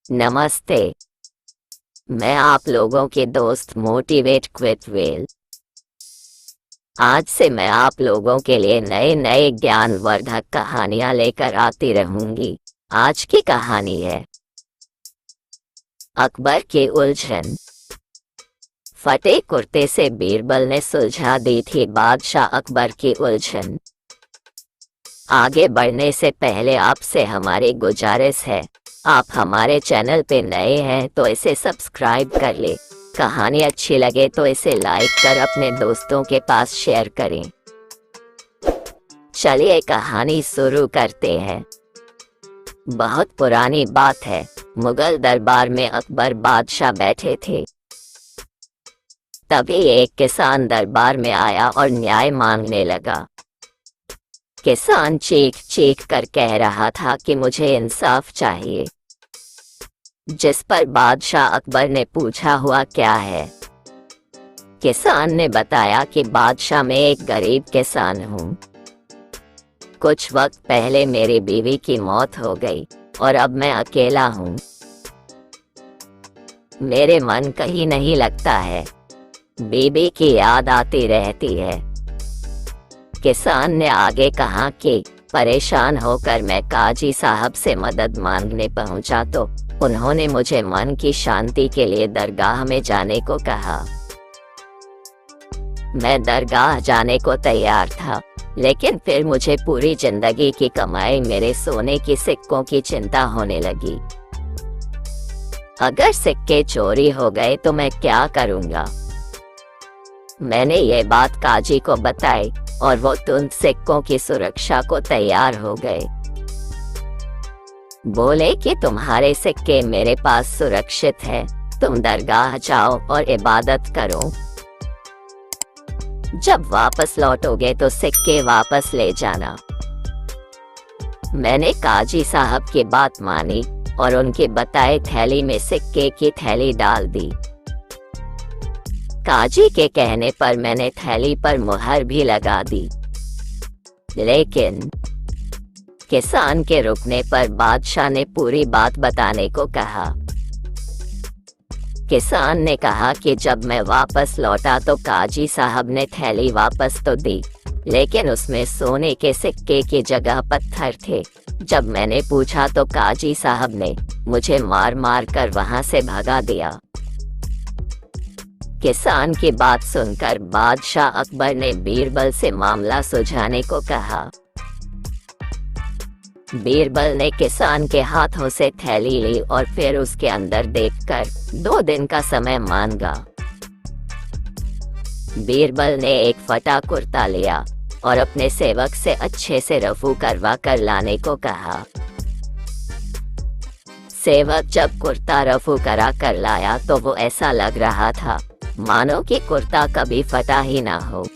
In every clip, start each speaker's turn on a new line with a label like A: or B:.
A: नमस्ते। मैं आप लोगों के दोस्त मोटिवेट क्विट वेल। आज से मैं आप लोगों के लिए नए नए ज्ञानवर्धक कहानियां लेकर आती रहूंगी। आज की कहानी है अकबर की उलझन। फटे कुर्ते से बीरबल ने सुलझा दी थी बादशाह अकबर की उलझन। आगे बढ़ने से पहले आपसे हमारी गुजारिश है, आप हमारे चैनल पे नए हैं तो इसे सब्सक्राइब कर ले। कहानी अच्छी लगे तो इसे लाइक कर अपने दोस्तों के पास शेयर करें। चलिए कहानी शुरू करते हैं। बहुत पुरानी बात है, मुगल दरबार में अकबर बादशाह बैठे थे। तभी एक किसान दरबार में आया और न्याय मांगने लगा। किसान चीख चीख कर कह रहा था कि मुझे इंसाफ चाहिए। जिस पर बादशाह अकबर ने पूछा हुआ क्या है। किसान ने बताया कि बादशाह मैं एक गरीब किसान हूँ। कुछ वक्त पहले मेरी बीवी की मौत हो गई और अब मैं अकेला हूँ। मेरे मन कहीं नहीं लगता है, बीवी की याद आती रहती है। किसान ने आगे कहा कि परेशान होकर मैं काजी साहब से मदद मांगने पहुंचा तो उन्होंने मुझे मन की शांति के लिए दरगाह में जाने को कहा। मैं दरगाह जाने को तैयार था, लेकिन फिर मुझे पूरी जिंदगी की कमाई मेरे सोने की सिक्कों की चिंता होने लगी। अगर सिक्के चोरी हो गए तो मैं क्या करूंगा। मैंने ये बात काजी को बताई और वो तुरंत सिक्कों की सुरक्षा को तैयार हो गए। बोले कि तुम्हारे सिक्के मेरे पास सुरक्षित है, तुम दरगाह जाओ और इबादत करो। जब वापस लौटोगे तो सिक्के वापस ले जाना। मैंने काजी साहब की बात मानी और उनकी बताई थैली में सिक्के की थैली डाल दी। काजी के कहने पर मैंने थैली पर मुहर भी लगा दी, लेकिन किसान के रुकने पर बादशाह ने पूरी बात बताने को कहा। किसान ने कहा कि जब मैं वापस लौटा तो काजी साहब ने थैली वापस तो दी, लेकिन उसमें सोने के सिक्के की जगह पत्थर थे। जब मैंने पूछा तो काजी साहब ने मुझे मार मार कर वहां से भगा दिया। किसान की बात सुनकर बादशाह अकबर ने बीरबल से मामला सुलझाने को कहा। बीरबल ने किसान के हाथों से थैली ली और फिर उसके अंदर देखकर 2 दिन का समय मांगा। बीरबल ने एक फटा कुर्ता लिया और अपने सेवक से अच्छे से रफू करवा कर लाने को कहा। सेवक जब कुर्ता रफू करा कर लाया तो वो ऐसा लग रहा था मानो कि कुर्ता कभी फटा ही ना हो।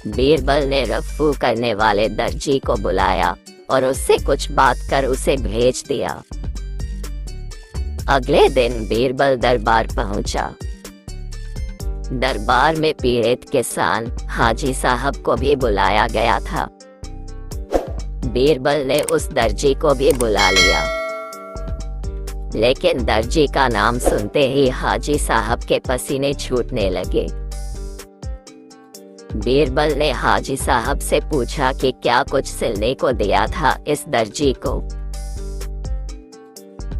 A: बीरबल ने रफू करने वाले दर्जी को बुलाया और उससे कुछ बात कर उसे भेज दिया। अगले दिन बीरबल दरबार पहुंचा। दरबार में पीड़ित किसान हाजी साहब को भी बुलाया गया था। बीरबल ने उस दर्जी को भी बुला लिया, लेकिन दर्जी का नाम सुनते ही हाजी साहब के पसीने छूटने लगे। बीरबल ने हाजी साहब से पूछा कि क्या कुछ सिलने को दिया था इस दर्जी को।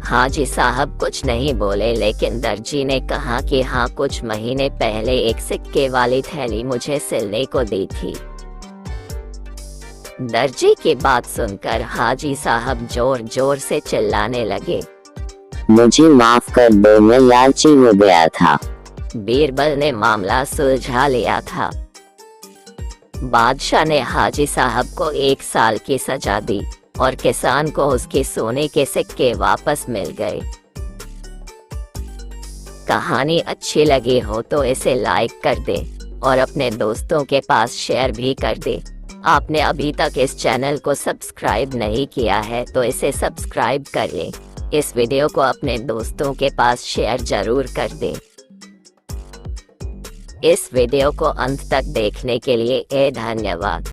A: हाजी साहब कुछ नहीं बोले, लेकिन दर्जी ने कहा कि हाँ, कुछ महीने पहले एक सिक्के वाली थैली मुझे सिलने को दी थी। दर्जी की बात सुनकर हाजी साहब जोर जोर से चिल्लाने लगे,
B: मुझे माफ कर दो, मैं लालची हो गया था।
A: बीरबल ने मामला सुलझा लिया था। बादशाह ने हाजी साहब को 1 साल की सजा दी और किसान को उसके सोने के सिक्के वापस मिल गए। कहानी अच्छी लगी हो तो इसे लाइक कर दे और अपने दोस्तों के पास शेयर भी कर दे। आपने अभी तक इस चैनल को सब्सक्राइब नहीं किया है तो इसे सब्सक्राइब कर ले। इस वीडियो को अपने दोस्तों के पास शेयर जरूर कर दे। इस वीडियो को अंत तक देखने के लिए धन्यवाद।